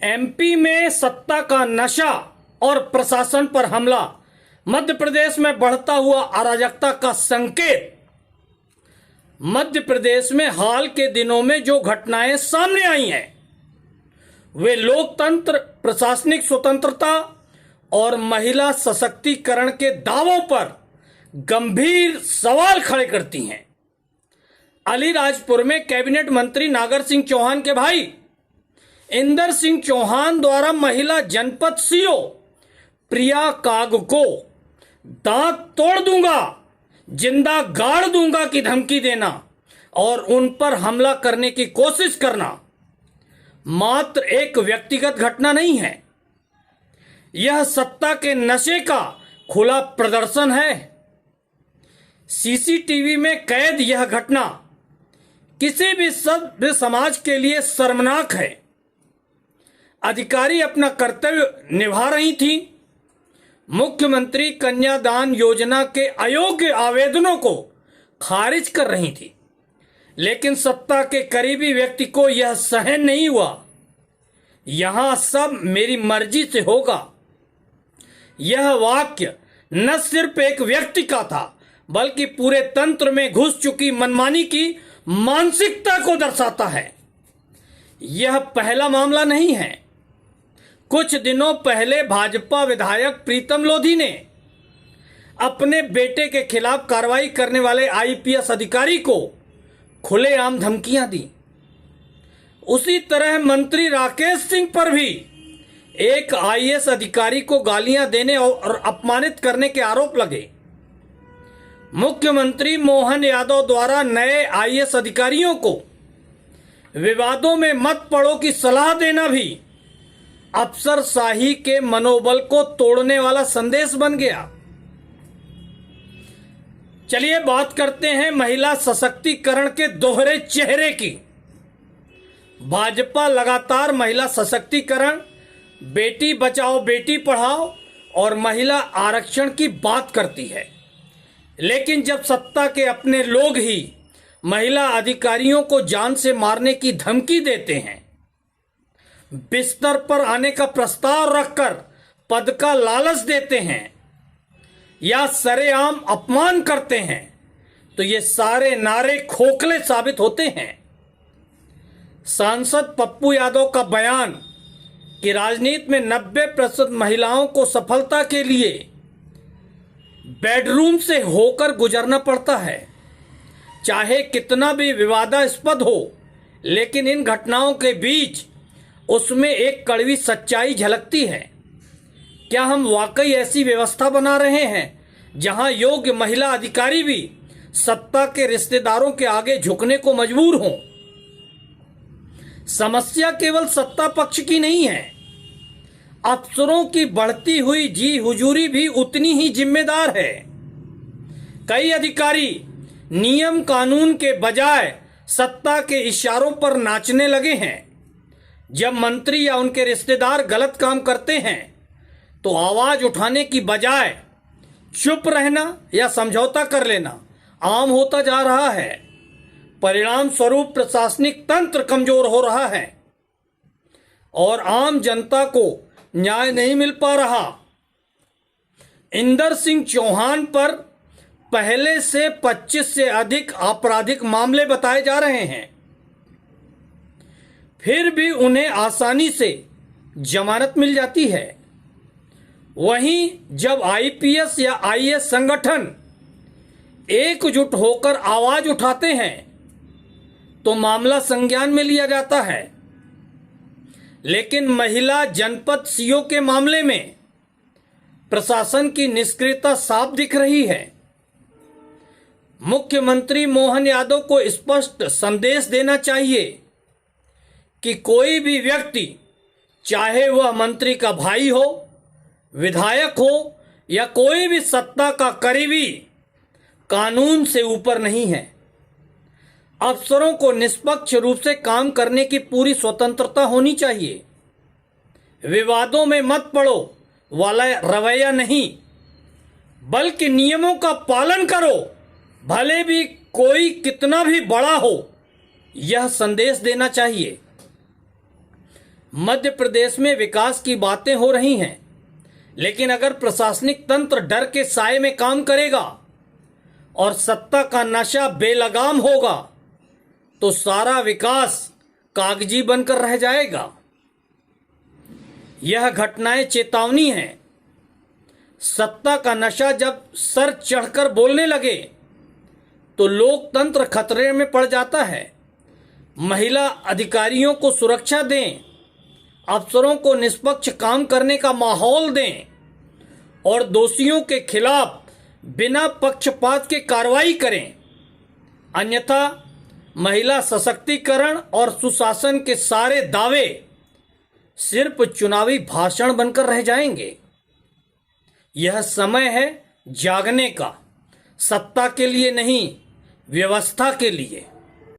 MP में सत्ता का नशा और प्रशासन पर हमला, मध्य प्रदेश में बढ़ता हुआ अराजकता का संकेत। मध्य प्रदेश में हाल के दिनों में जो घटनाएं सामने आई हैं वे लोकतंत्र, प्रशासनिक स्वतंत्रता और महिला सशक्तिकरण के दावों पर गंभीर सवाल खड़े करती हैं। अलीराजपुर में कैबिनेट मंत्री नागर सिंह चौहान के भाई इंदर सिंह चौहान द्वारा महिला जनपद सीओ प्रिया काग को दांत तोड़ दूंगा, जिंदा गाड़ दूंगा की धमकी देना और उन पर हमला करने की कोशिश करना मात्र एक व्यक्तिगत घटना नहीं है, यह सत्ता के नशे का खुला प्रदर्शन है। सीसीटीवी में कैद यह घटना किसी भी सभ्य समाज के लिए शर्मनाक है। अधिकारी अपना कर्तव्य निभा रही थी, मुख्यमंत्री कन्यादान योजना के अयोग्य आवेदनों को खारिज कर रही थी, लेकिन सत्ता के करीबी व्यक्ति को यह सहन नहीं हुआ। यहां सब मेरी मर्जी से होगा, यह वाक्य न सिर्फ एक व्यक्ति का था बल्कि पूरे तंत्र में घुस चुकी मनमानी की मानसिकता को दर्शाता है। यह पहला मामला नहीं है। कुछ दिनों पहले भाजपा विधायक प्रीतम लोधी ने अपने बेटे के खिलाफ कार्रवाई करने वाले आईपीएस अधिकारी को खुलेआम धमकियां दी। उसी तरह मंत्री राकेश सिंह पर भी एक आईएएस अधिकारी को गालियां देने और अपमानित करने के आरोप लगे। मुख्यमंत्री मोहन यादव द्वारा नए आईएएस अधिकारियों को विवादों में मत पड़ो की सलाह देना भी अफसरशाही के मनोबल को तोड़ने वाला संदेश बन गया। चलिए बात करते हैं महिला सशक्तिकरण के दोहरे चेहरे की। भाजपा लगातार महिला सशक्तिकरण, बेटी बचाओ बेटी पढ़ाओ और महिला आरक्षण की बात करती है, लेकिन जब सत्ता के अपने लोग ही महिला अधिकारियों को जान से मारने की धमकी देते हैं, बिस्तर पर आने का प्रस्ताव रखकर पद का लालच देते हैं या सरेआम अपमान करते हैं, तो ये सारे नारे खोखले साबित होते हैं। सांसद पप्पू यादव का बयान कि राजनीति में 90% महिलाओं को सफलता के लिए बेडरूम से होकर गुजरना पड़ता है, चाहे कितना भी विवादास्पद हो, लेकिन इन घटनाओं के बीच उसमें एक कड़वी सच्चाई झलकती है। क्या हम वाकई ऐसी व्यवस्था बना रहे हैं जहां योग्य महिला अधिकारी भी सत्ता के रिश्तेदारों के आगे झुकने को मजबूर हों? समस्या केवल सत्ता पक्ष की नहीं है, अफसरों की बढ़ती हुई जी हुजूरी भी उतनी ही जिम्मेदार है। कई अधिकारी नियम कानून के बजाय सत्ता के इशारों पर नाचने लगे हैं। जब मंत्री या उनके रिश्तेदार गलत काम करते हैं तो आवाज उठाने की बजाय चुप रहना या समझौता कर लेना आम होता जा रहा है। परिणाम स्वरूप प्रशासनिक तंत्र कमजोर हो रहा है और आम जनता को न्याय नहीं मिल पा रहा। इंदर सिंह चौहान पर पहले से 25 से अधिक आपराधिक मामले बताए जा रहे हैं, फिर भी उन्हें आसानी से जमानत मिल जाती है। वहीं जब आईपीएस या आईएएस संगठन एकजुट होकर आवाज उठाते हैं तो मामला संज्ञान में लिया जाता है, लेकिन महिला जनपद सीओ के मामले में प्रशासन की निष्क्रियता साफ दिख रही है। मुख्यमंत्री मोहन यादव को स्पष्ट संदेश देना चाहिए कि कोई भी व्यक्ति, चाहे वह मंत्री का भाई हो, विधायक हो या कोई भी सत्ता का करीबी, कानून से ऊपर नहीं है। अफसरों को निष्पक्ष रूप से काम करने की पूरी स्वतंत्रता होनी चाहिए। विवादों में मत पड़ो वाला रवैया नहीं, बल्कि नियमों का पालन करो, भले भी कोई कितना भी बड़ा हो, यह संदेश देना चाहिए। मध्य प्रदेश में विकास की बातें हो रही हैं, लेकिन अगर प्रशासनिक तंत्र डर के साए में काम करेगा और सत्ता का नशा बेलगाम होगा तो सारा विकास कागजी बनकर रह जाएगा। यह घटनाएं चेतावनी हैं। सत्ता का नशा जब सर चढ़कर बोलने लगे तो लोकतंत्र खतरे में पड़ जाता है। महिला अधिकारियों को सुरक्षा दें, अफसरों को निष्पक्ष काम करने का माहौल दें और दोषियों के खिलाफ बिना पक्षपात के कार्रवाई करें। अन्यथा महिला सशक्तिकरण और सुशासन के सारे दावे सिर्फ चुनावी भाषण बनकर रह जाएंगे। यह समय है जागने का, सत्ता के लिए नहीं, व्यवस्था के लिए।